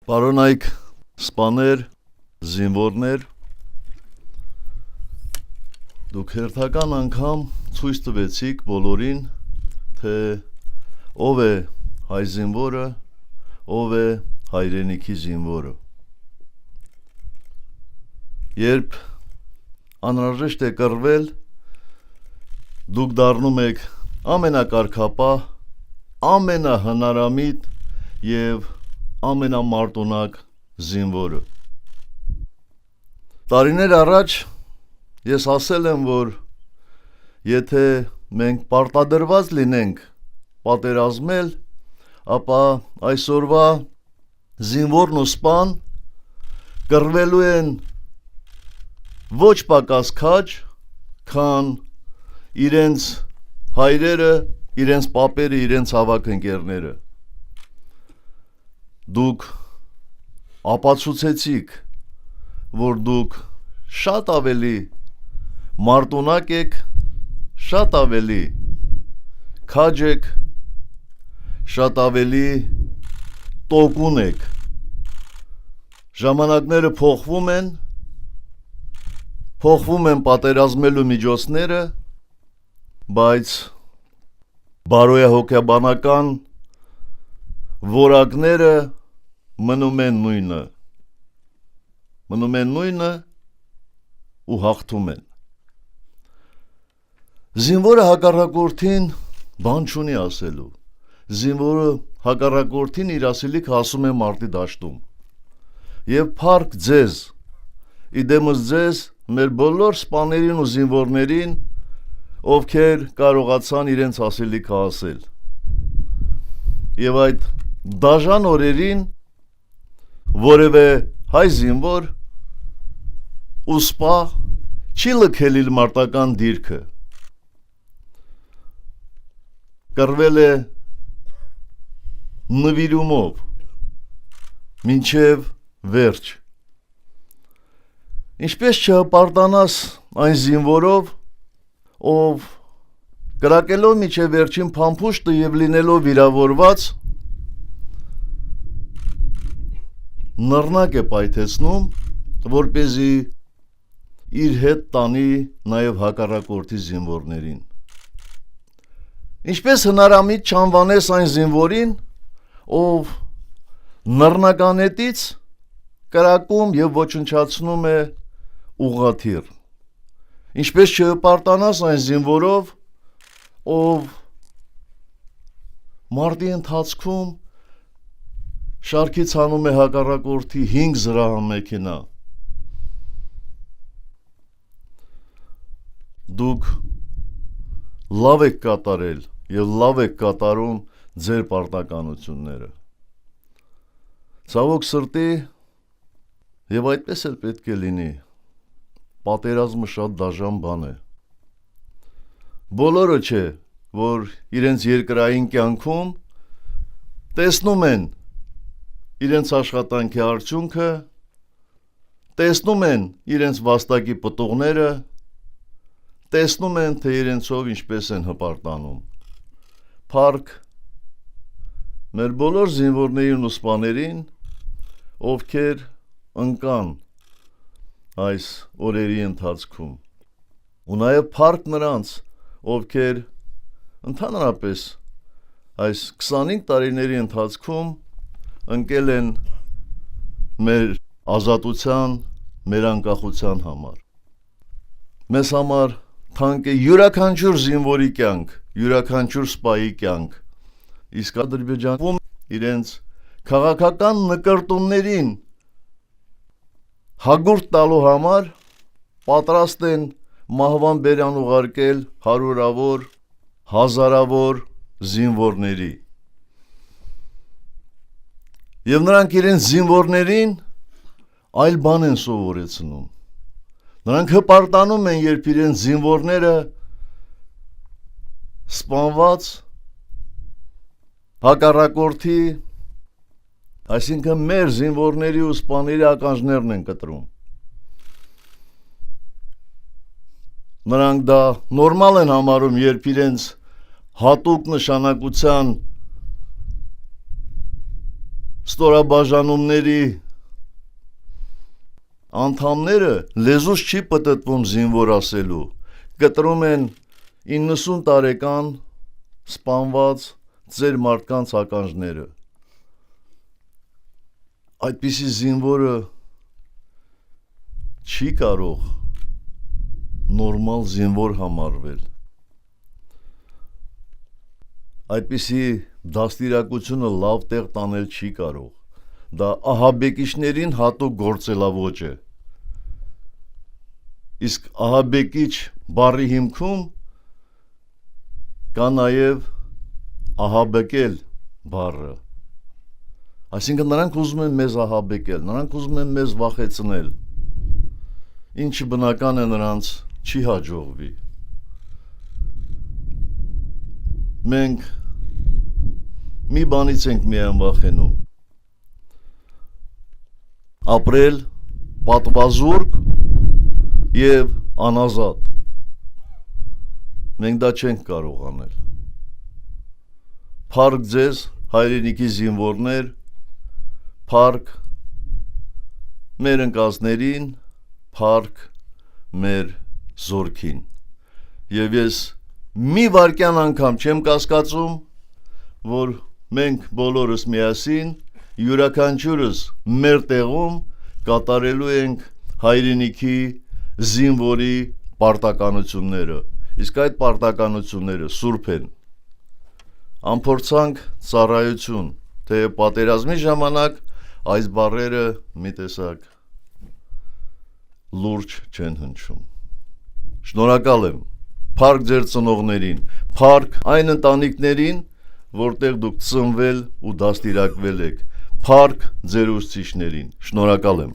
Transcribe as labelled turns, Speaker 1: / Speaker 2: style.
Speaker 1: Պարոնայք սպաներ, զինվորներ, դուք հերթական անգամ ցույց տվեցիք բոլորին, թե ով է հայ զինվորը, ով է հայրենիքի զինվորը։ Երբ անհրաժեշտ է կռվել, դուք դառնում եք ամենակարգապահ, ամենահնարամիտ եւ ամենամարտունակ զինվորը։ Տարիներ առաջ ես ասել եմ, որ եթե մենք պարտադրված լինենք պատերազմել, ապա այսօրվա զինվորն ու սպան կռվելու են ոչ պակաս քաջ, քան իրենց հայրերը, իրենց պապերը, իրենց հավաք ընկերները։ Դուք ապացուցեցիք, որ դուք շատ ավելի մարտունակ եք, շատ ավելի քաջ եք, շատ ավելի տոկուն եք։ Ժամանակները փոխվում են պատերազմելու միջոցները, բայց բարոյահոգեբանական որակները մնում են նույնը ու հաղթում են։ Զինվորը հակառակորդին բան չունի ասելու։ Զինվորը հակառակորդին իր ասելիքը ասում է մարտի դաշտում։ Եվ փառք ձեզ, իդեմս ձեզ, մեր բոլոր սպաներին ու զինվորներին, ովքեր կարողացան իրենց ասելիքը ասել։ Եվ այդ դաժան օրերին որևէ հայ զինվոր ու սպա չի լքել իր մարտական դիրքը։ Կռվել է նվիրումով մինչև վերջ։ Ինչպես չհպարտանաս այն զինվորով, ով կրակելով մինչև վերջին փամփուշտը եւ լինելով վիրավորված նռնակ է պայթեցնում, որպեսզի իր հետ տանի նաեւ հակառակորդի զինվորներին։ Ինչպես հնարամիտ չանվանես այն զինվորին, ով նռնականետից կրակում եւ ոչնչացնում է ուղղաթիռ։ Ինչպես չհպարտանաս այն զինվորով, ով մարտի ընթացքում շարքից հանում է հակառակորդի 5 զրահամեքենա։ Դուք լավ եք կատարել եւ լավ եք կատարում ձեր պարտականությունները։ Ցավոք սրտի, եւ այդպես էլ պետք է լինի, պատերազմը շատ դաժան բան է։ Բոլորը չէ, որ իրենց երկրային կյանքում տեսնում են իրենց աշխատանքի արդյունքը, տեսնում են իրենց վաստակի պտուղները, տեսնում են, թե իրենցով ինչպես են հպարտանում։ Փառք մեր բոլոր զինվորներին ու սպաներին, ովքեր ընկան այս օրերի ընթացքում։ Ու նաև փառք նրանց, ովքեր ընդհանրապես այս 25 տարիների ընթացքում ընկել են մեր ազատության, մեր անկախության համար։ Մեզ համար թանկ է յուրաքանչյուր զինվորի կյանք, յուրաքանչյուր սպայի կյանք։ Իսկ Ադրբեջանում իրենց քաղաքական նկրտումներին հագուրդ տալու համար պատրաստ են մահվան բերան ուղարկել հարյուրավոր, հազարավոր զինվորների։ Եվ նրանք իրենց զինվորներին այլ բան են սովորեցնում։ Նրանք հպարտանում են, երբ իրենց զինվորները սպանված հակառակորդի, այսինքն մեր զինվորների ու սպաների ականջներն են կտրում։ Նրանք դա նորմալ են համարում, երբ իրենց հատուկ նշանակության ստորաբաժանումների անդամները լեզուս չի պտտվում զինվոր ասելու, կտրում են 90 տարեկան սպանված ձեր մարդկանց ականջները, այդպիսի զինվորը չի կարող նորմալ զինվոր համարվել, այդպիսի դաստիարակությունը լավ տեղ տանել չի կարող, դա ահաբեկիչներին հատուկ գործելավոճ է, իսկ ահաբեկիչ բառի հիմքում կա նաև ահաբեկել բառը, այսինքն նրանք ուզում են մեզ ահաբեկել, նրանք ուզում են մեզ վախեցնել, ինչը բնական է նրանց չի հաջողվի, մենք մի բանից ենք միայն վախենում, ապրել պատվազուրկ և անազատ, մենք դա չենք կարող անել, փառք ձեզ հայրենիքի զինվորներ, փառք մեր ընկածներին, փառք մեր զորքին, և ես մի վարկյան անգամ չեմ կասկածում, որ մենք բոլորս միասին, յուրաքանչյուրս մեր տեղում կատարելու ենք հայրենիքի զինվորի պարտականությունները, իսկ այդ պարտականությունները սուրբ են, անփորձանք ծառայություն, թե պատերազմի ժամանակ այս բառերը մի տեսակ լուրջ չեն հնչում, շնորհակալ եմ, փառք ձեր ծնողներին, փառք այն ընտանիքներին, որտեղ դուք ծնվել ու դաստիարակվել եք, փառք ձեր ուսուցիչներին, շնորհակալ եմ։